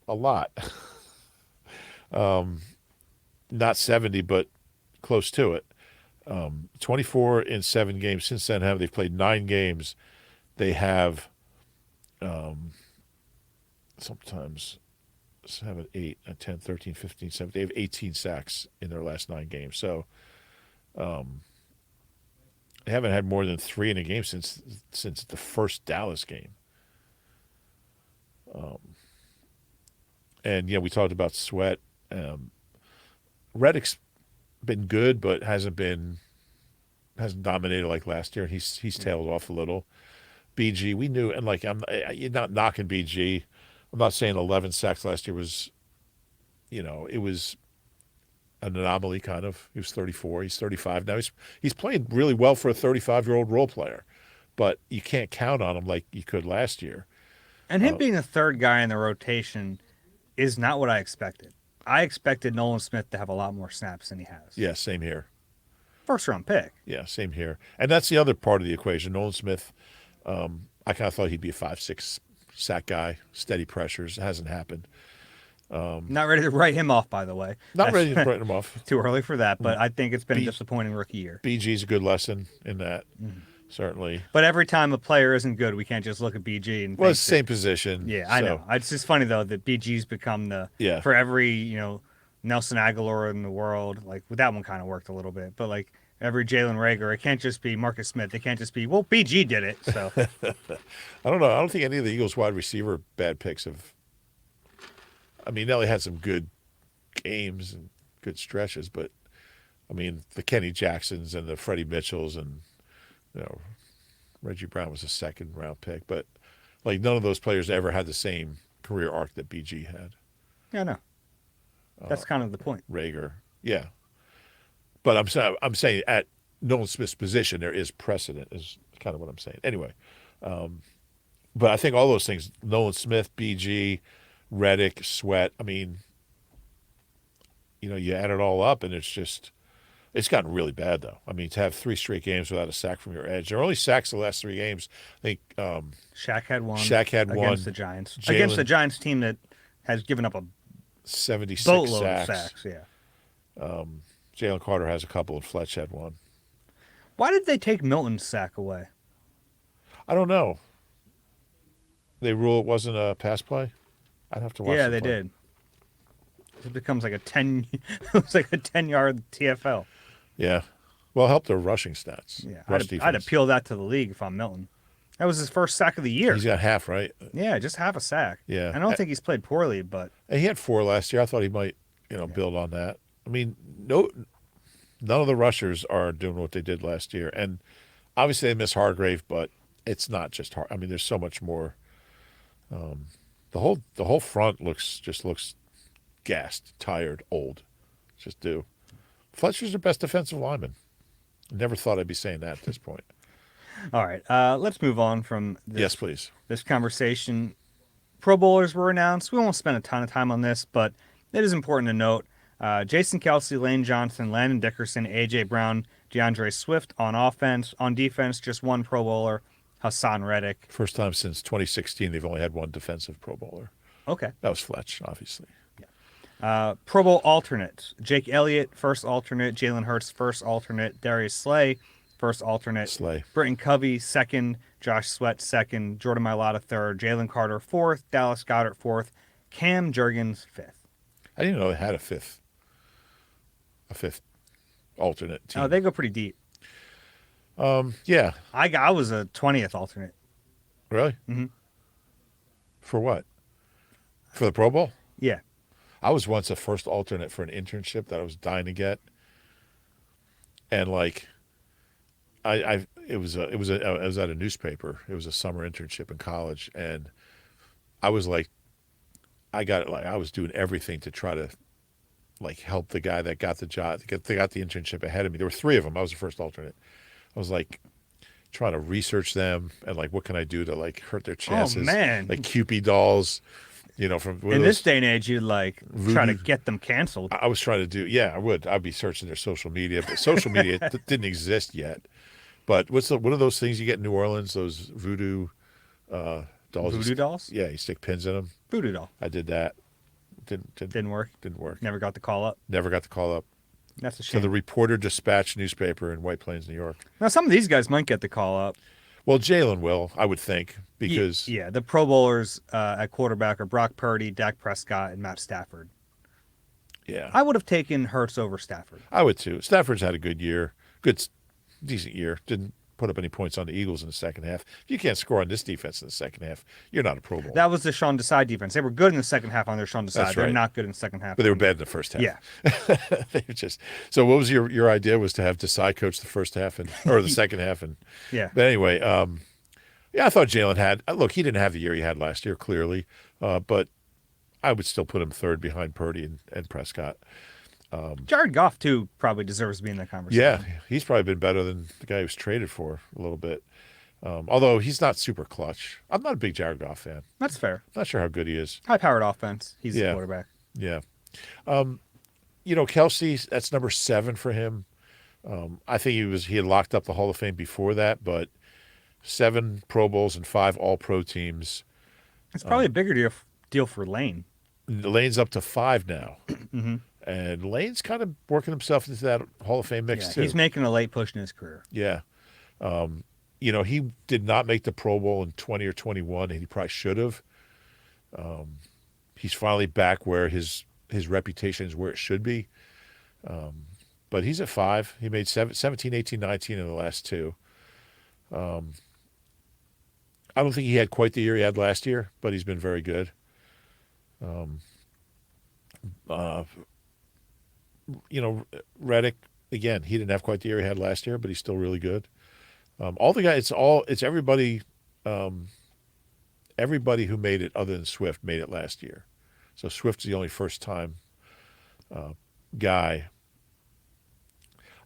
lot. Not 70, but close to it. 24 in 7 games. Since then, they've played 9 games. They have sometimes 7, 8, 10, 13, 15, 17. They have 18 sacks in their last 9 games. So they haven't had more than 3 in a game since the first Dallas game. And we talked about Sweat. Reddick's been good, but hasn't dominated like last year. He's tailed off a little. BG, we knew, and like you're not knocking BG. I'm not saying 11 sacks last year was, it was an anomaly kind of. He was 34. He's 35 now. He's playing really well for a 35-year-old role player, but you can't count on him like you could last year. And him being the third guy in the rotation is not what I expected. I expected Nolan Smith to have a lot more snaps than he has. Yeah, same here. First round pick. Yeah, same here. And that's the other part of the equation. Nolan Smith, I kind of thought he'd be a 5-6 sack guy, steady pressures. It hasn't happened. Not ready to write him off, by the way. Not ready to write him off. Too early for that, but I think it's been a disappointing rookie year. BG's a good lesson in that, certainly. But every time a player isn't good, we can't just look at BG and Well, think it's the same position. Yeah, I know. It's just funny, though, that BG's become for every, Nelson Aguilar in the world, like, that one kind of worked a little bit, but like every Jalen Reagor, it can't just be Marcus Smith. It can't just be, well, BG did it. So I don't know. I don't think any of the Eagles wide receiver bad picks have. I mean, Nelly had some good games and good stretches, but I mean, the Kenny Jacksons and the Freddie Mitchells and, Reggie Brown was a 2nd-round pick, but like none of those players ever had the same career arc that BG had. yeah, no. That's kind of the point. Rager. Yeah. But I'm saying at Nolan Smith's position, there is precedent, is kind of what I'm saying. Anyway, but I think all those things, Nolan Smith, BG, Reddick, Sweat, I mean, you add it all up, and it's gotten really bad, though. I mean, to have 3 straight games without a sack from your edge. There are only sacks the last 3 games. I think Shaq had one. against the Giants. Jalen- Against the Giants team that has given up a 76 boatload sacks. of sacks. Yeah. Jalen Carter has a couple, and Fletch had one. Why did they take Milton's sack away? I don't know. They rule it wasn't a pass play? I'd have to watch Yeah, the they play. did. It becomes like a 10. It was like a 10-yard TFL. Yeah. Well, help their rushing stats. Yeah, Rush I'd defense. appeal that to the league if I'm Milton. That was his first sack of the year. He's got half, right? Yeah, just half a sack. Yeah. I don't think he's played poorly, but And he had 4 last year. I thought he might, build on that. I mean, none of the rushers are doing what they did last year. And obviously they miss Hargrave, but it's not just I mean, there's so much more. The whole front looks gassed, tired, old. Just do. Fletcher's the best defensive lineman. Never thought I'd be saying that at this point. all right. Let's move on from Yes, please. this conversation. Pro Bowlers were announced. We won't spend a ton of time on this, but it is important to note. Jason Kelsey, Lane Johnson, Landon Dickerson, A.J. Brown, DeAndre Swift on offense. On defense, just one Pro Bowler, Hassan Reddick. First time since 2016 they've only had one defensive Pro Bowler. Okay. That was Fletch, obviously. Pro Bowl alternates. Jake Elliott, first alternate. Jalen Hurts, first alternate. Darius Slay, first alternate. Slay. Britton Covey, second. Josh Sweat, second. Jordan Mailata, third. Jalen Carter, fourth. Dallas Goedert, fourth. Cam Jurgens, fifth. I didn't know they had a fifth alternate team. Oh, they go pretty deep. Yeah. I was a 20th alternate. Really? Mm-hmm. For what? For the Pro Bowl? Yeah. I was once a first alternate for an internship that I was dying to get, and like, I was at a newspaper. It was a summer internship in college, and I was like, I was doing everything to try to, like, help the guy that got the job. They got the internship ahead of me. There were 3 of them. I was the first alternate. I was like, trying to research them and like, what can I do to like hurt their chances? Oh man, like Cupid dolls. From in this day and age, you'd like try to get them canceled. I was trying to do, yeah, I would. I'd be searching their social media, but social media didn't exist yet. But what are those things you get in New Orleans? Those voodoo dolls. Voodoo dolls? Yeah, you stick pins in them. Voodoo doll. I did that. Didn't work. Didn't work. Never got the call up. Never got the call up. That's a To shame. the Reporter Dispatch newspaper in White Plains, New York. Now some of these guys might get the call up. Well, Jalen will, I would think, because yeah, the Pro Bowlers at quarterback are Brock Purdy, Dak Prescott, and Matt Stafford. yeah, I would have taken Hurts over Stafford. I would too. Stafford's had a good year, decent year. Didn't put up any points on the Eagles in the second half. If you can't score on this defense in the second half, you're not a Pro Bowl. That was the Sean Desai defense. They were good in the second half on their Sean Desai. That's They're right. not good in the second half. But they were bad in the first half. Yeah. They were just. So what was your idea? Was to have Desai coach the first half or the second half and. Yeah. But anyway, yeah, I thought Jalen had. Look, he didn't have the year he had last year, clearly, but I would still put him third behind Purdy and Prescott. Jared Goff, too, probably deserves to be in that conversation. Yeah, he's probably been better than the guy who was traded for a little bit. Although he's not super clutch. I'm not a big Jared Goff fan. That's fair. Not sure how good he is. High-powered offense. He's Yeah. the quarterback. Yeah. Kelsey, that's number 7 for him. I think he had locked up the Hall of Fame before that, but 7 Pro Bowls and 5 All-Pro teams. It's probably a bigger deal for Lane. Lane's up to 5 now. Mm-hmm. And Lane's kind of working himself into that Hall of Fame mix, too. He's making a late push in his career. Yeah. He did not make the Pro Bowl in 20 or 21, and he probably should have. He's finally back where his reputation is where it should be. But he's at 5. He made 17, 18, 19 in the last 2. I don't think he had quite the year he had last year, but he's been very good. Reddick, again, he didn't have quite the year he had last year, but he's still really good. All the guys, it's everybody. Everybody who made it other than Swift made it last year. So Swift's the only first-time guy.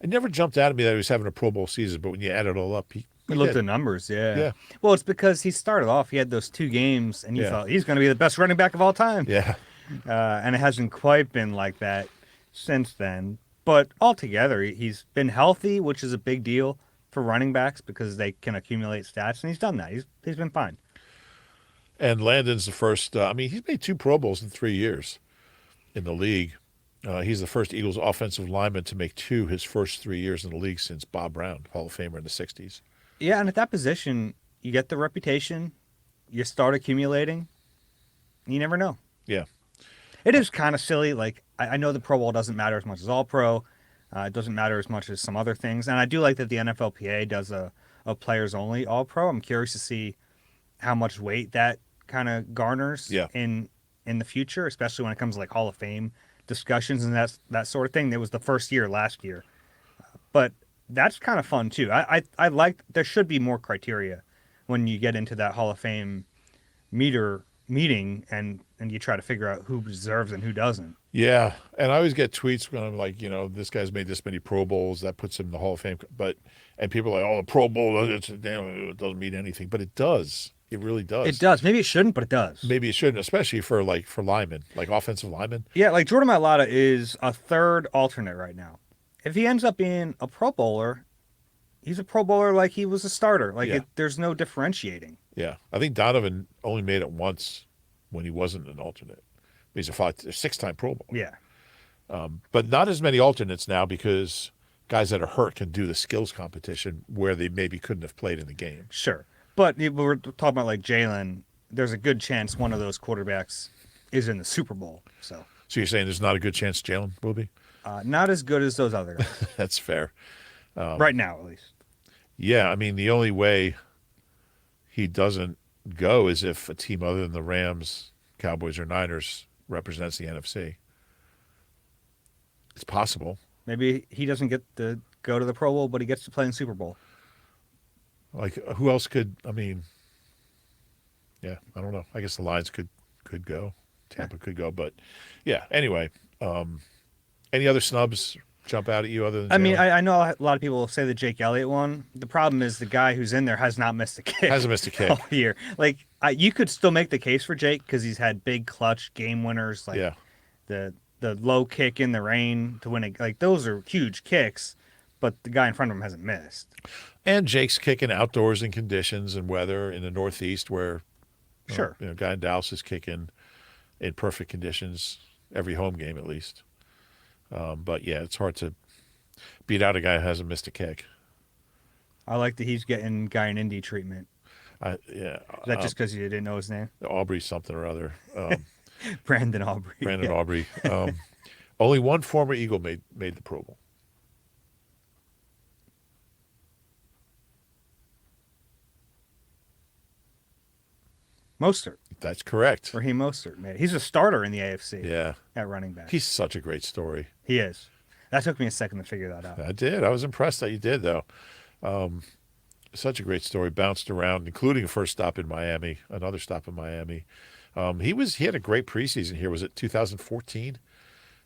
It never jumped out at me that he was having a Pro Bowl season, but when you add it all up, he Look at did. the numbers, yeah. Yeah. Well, it's because he started off, he had those 2 games, and you Yeah. thought he's going to be the best running back of all time. Yeah. And it hasn't quite been like that since then. But altogether, he's been healthy, which is a big deal for running backs because they can accumulate stats, and he's done that. He's been fine. And Landon's the first. I mean, he's made 2 Pro Bowls in 3 years in the league. He's the first Eagles offensive lineman to make 2 his first 3 years in the league since Bob Brown, Hall of Famer in the 60s. Yeah, and at that position, you get the reputation, you start accumulating, you never know. Yeah. It is kind of silly. Like, I know the Pro Bowl doesn't matter as much as All-Pro. It doesn't matter as much as some other things. And I do like that the NFLPA does a players-only All-Pro. I'm curious to see how much weight that kind of garners in the future, especially when it comes to, like, Hall of Fame discussions and that sort of thing. It was the first year last year. But that's kind of fun, too. I like – there should be more criteria when you get into that Hall of Fame meeting and you try to figure out who deserves and who doesn't. Yeah, and I always get tweets when I'm like, this guy's made this many Pro Bowls, that puts him in the Hall of Fame. And people are like, oh, the Pro Bowl, it doesn't mean anything. But it does. It really does. It does. Maybe it shouldn't, but it does. Maybe it shouldn't, especially for linemen, like offensive linemen. Yeah, like Jordan Mailata is a third alternate right now. If he ends up being a Pro Bowler, he's a Pro Bowler like he was a starter. Like, there's no differentiating. Yeah, I think Donovan only made it once when he wasn't an alternate. He's a 6-time Pro Bowl. Yeah. But not as many alternates now because guys that are hurt can do the skills competition where they maybe couldn't have played in the game. Sure. But we're talking about like Jalen. There's a good chance one of those quarterbacks is in the Super Bowl. So you're saying there's not a good chance Jalen will be? Not as good as those other guys. That's fair. Right now, at least. Yeah, I mean, the only way he doesn't go is if a team other than the Rams, Cowboys, or Niners represents the NFC. It's possible. Maybe he doesn't get to go to the Pro Bowl, but he gets to play in Super Bowl. Like, who else could? I mean, yeah, I don't know. I guess the Lions could go. Tampa could go, but yeah. Anyway, any other snubs jump out at you other than? I mean, I know a lot of people say the Jake Elliott one. The problem is the guy who's in there has not missed a kick. Hasn't missed a kick all year. Like, you could still make the case for Jake because he's had big clutch game winners. Like the low kick in the rain to win it. Like, those are huge kicks, but the guy in front of him hasn't missed. And Jake's kicking outdoors in conditions and weather in the Northeast where, sure, a guy in Dallas is kicking in perfect conditions every home game at least. But yeah, it's hard to beat out a guy who hasn't missed a kick. I like that he's getting guy in Indy treatment. Yeah. Is that just because you didn't know his name? Aubrey something or other. Brandon Aubrey. Brandon Aubrey. Only one former Eagle made the Pro Bowl. Mostert. That's correct. Raheem Mostert, man. He's a starter in the AFC. Yeah. At running back. He's such a great story. He is. That took me a second to figure that out. I did. I was impressed that you did, though. Such a great story. Bounced around, including a first stop in Miami, another stop in Miami. He had a great preseason here. Was it 2014?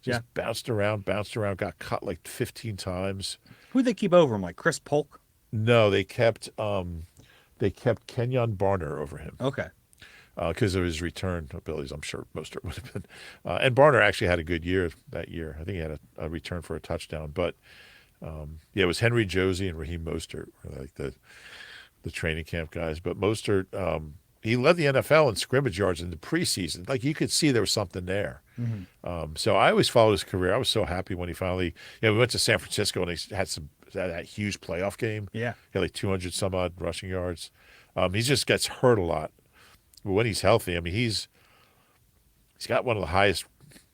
Just bounced around, got cut like 15 times. Who'd they keep over him? Like Chris Polk? No, they kept Kenyon Barner over him. Okay. Because of his return abilities, I'm sure Mostert would have been. And Barner actually had a good year that year. I think he had a return for a touchdown. But, it was Henry Josie and Raheem Mostert, like the training camp guys. But Mostert, he led the NFL in scrimmage yards in the preseason. Like, you could see there was something there. Mm-hmm. So I always followed his career. I was so happy when he finally, we went to San Francisco and they had that huge playoff game. Yeah. He had like 200 some odd rushing yards. He just gets hurt a lot. But when he's healthy, I mean, he's got one of the highest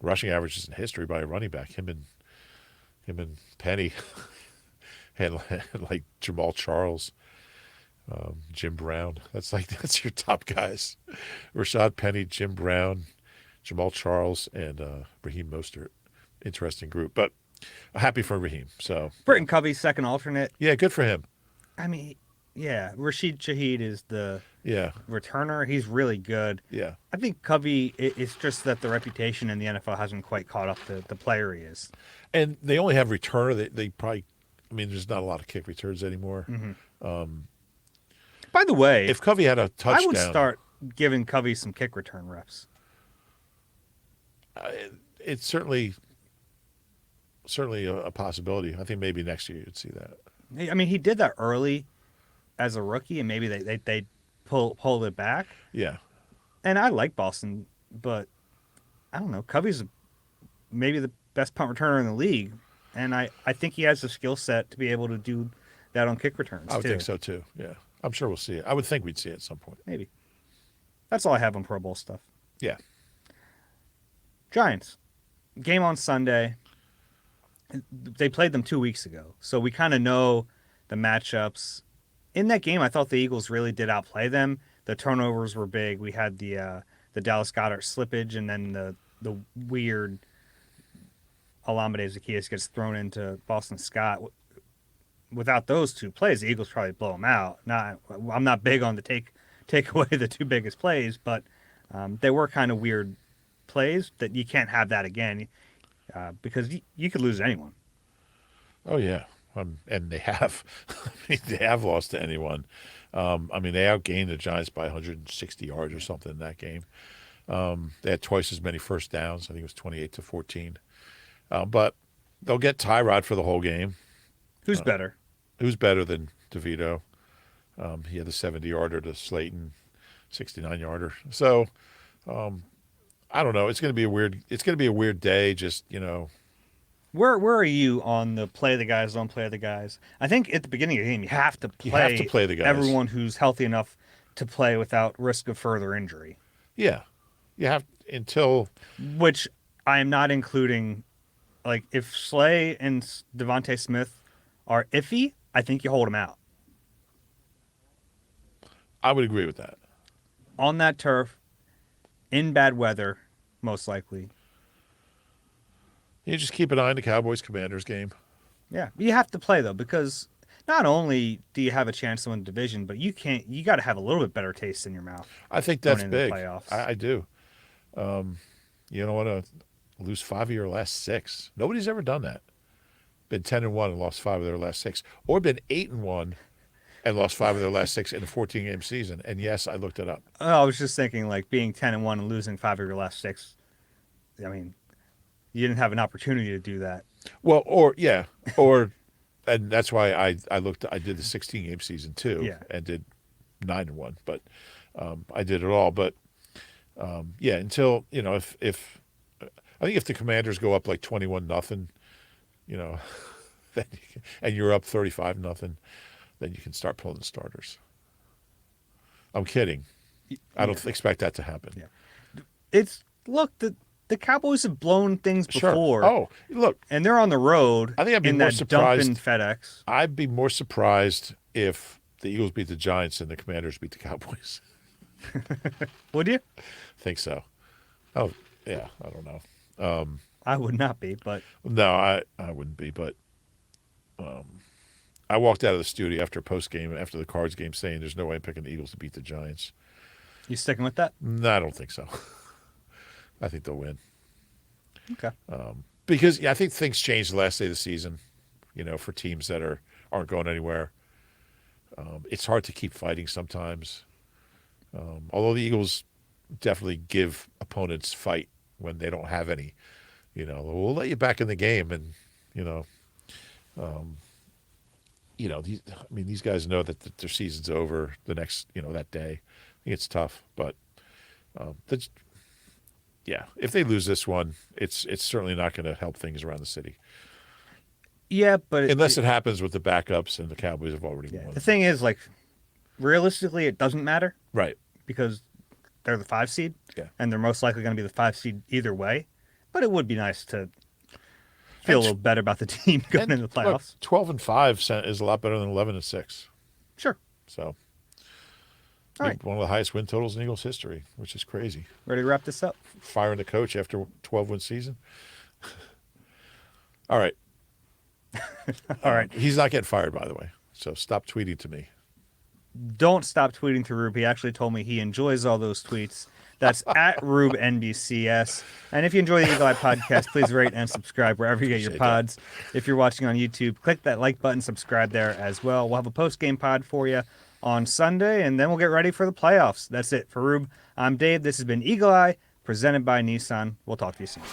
rushing averages in history by a running back. Him and Penny, and like Jamal Charles, Jim Brown. That's your top guys: Rashad Penny, Jim Brown, Jamal Charles, and Raheem Mostert. Interesting group, but happy for Raheem. So Britton Covey, second alternate. Yeah, good for him. I mean, yeah, Rashid Shaheed is the returner. He's really good. Yeah. I think Covey, it's just that the reputation in the NFL hasn't quite caught up to the player he is. And they only have returner. They probably I mean, there's not a lot of kick returns anymore. By the way, If Covey had a touchdown, I would start giving Covey some kick return reps. it's certainly a possibility. I think maybe next year you'd see that. I mean, he did that early as a rookie, and maybe they pulled it back. Yeah. And I like Boston, but I don't know. Covey's maybe the best punt returner in the league, and I think he has the skill set to be able to do that on kick returns. I would think so too. Yeah. I'm sure we'll see it. I would think we'd see it at some point. Maybe. That's all I have on Pro Bowl stuff. Yeah. Giants. Game on Sunday. They played them 2 weeks ago, so we kind of know the matchups. In that game, I thought the Eagles really did outplay them. The turnovers were big. We had the Dallas Goedert slippage, and then the weird Olamide Zaccheaus gets thrown into Boston Scott. Without those two plays, the Eagles probably blow them out. I'm not big on the take away the two biggest plays, but they were kind of weird plays that you can't have that again because you could lose to anyone. Oh yeah. And they have. I mean, they have lost to anyone. I mean, they outgained the Giants by 160 yards or something in that game. They had twice as many first downs. I think it was 28-14. But they'll get Tyrod for the whole game. Who's better? Who's better than DeVito? He had the 70-yarder to Slayton, 69-yarder. So, I don't know. It's going to be a weird day. Just Where are you on the play the guys, don't play the guys? I think at the beginning of the game you have to play the guys. Everyone who's healthy enough to play without risk of further injury. Yeah, you have until. Which I am not including. Like if Slay and Devontae Smith are iffy, I think you hold them out. I would agree with that. On that turf, in bad weather, most likely. You just keep an eye on the Cowboys-Commanders game. Yeah, you have to play though because not only do you have a chance to win the division, but you got to have a little bit better taste in your mouth. I think that's going into big. the playoffs. I do. You don't want to lose 5 of your last 6. Nobody's ever done that. Been 10-1 and lost 5 of their last 6, or been 8-1 and lost 5 of their last 6 in a 14-game season. And yes, I looked it up. I was just thinking like being 10-1 and losing 5 of your last 6. I mean, you didn't have an opportunity to do that. Well, and that's why I did the 16-game season too, and did 9-1. But I did it all. But until if I think if the Commanders go up like 21-0, then and you're up 35-0, then you can start pulling the starters. I'm kidding. I don't expect that to happen. Yeah. The Cowboys have blown things before. Sure. Oh, look. And they're on the road. I think I'd be in more that surprised. dump in FedEx. I'd be more surprised if the Eagles beat the Giants and the Commanders beat the Cowboys. Would you? Think so. Oh, yeah. I don't know. I would not be, but no, I wouldn't be. But I walked out of the studio after the Cards game, saying there's no way I'm picking the Eagles to beat the Giants. You sticking with that? No, I don't think so. I think they'll win. Okay. Because I think things changed the last day of the season, for teams that aren't going anywhere. It's hard to keep fighting sometimes. Although the Eagles definitely give opponents fight when they don't have any. We'll let you back in the game, and these guys know that their season's over the next, that day. I think it's tough, but if they lose this one, it's certainly not going to help things around the city. Yeah, but unless it happens with the backups and the Cowboys have already won. The thing is, like, realistically, it doesn't matter, right? Because they're the 5 seed, and they're most likely going to be the 5 seed either way. But it would be nice to feel a little better about the team going into the playoffs. 12-5 is a lot better than 11-6. Sure. So, all right. One of the highest win totals in Eagles history, which is crazy. Ready to wrap this up? Firing the coach after a 12-win season. All right. All right. He's not getting fired, by the way. So stop tweeting to me. Don't stop tweeting to Rube. He actually told me he enjoys all those tweets. That's at Rube NBCS. And if you enjoy the Eagle Eye podcast, please rate and subscribe wherever you get your Appreciate pods. If you're watching on YouTube, click that like button, subscribe there as well. We'll have a post-game pod for you on Sunday, and then we'll get ready for the playoffs. That's it for Rube. I'm Dave. This has been Eagle Eye, presented by Nissan. We'll talk to you soon.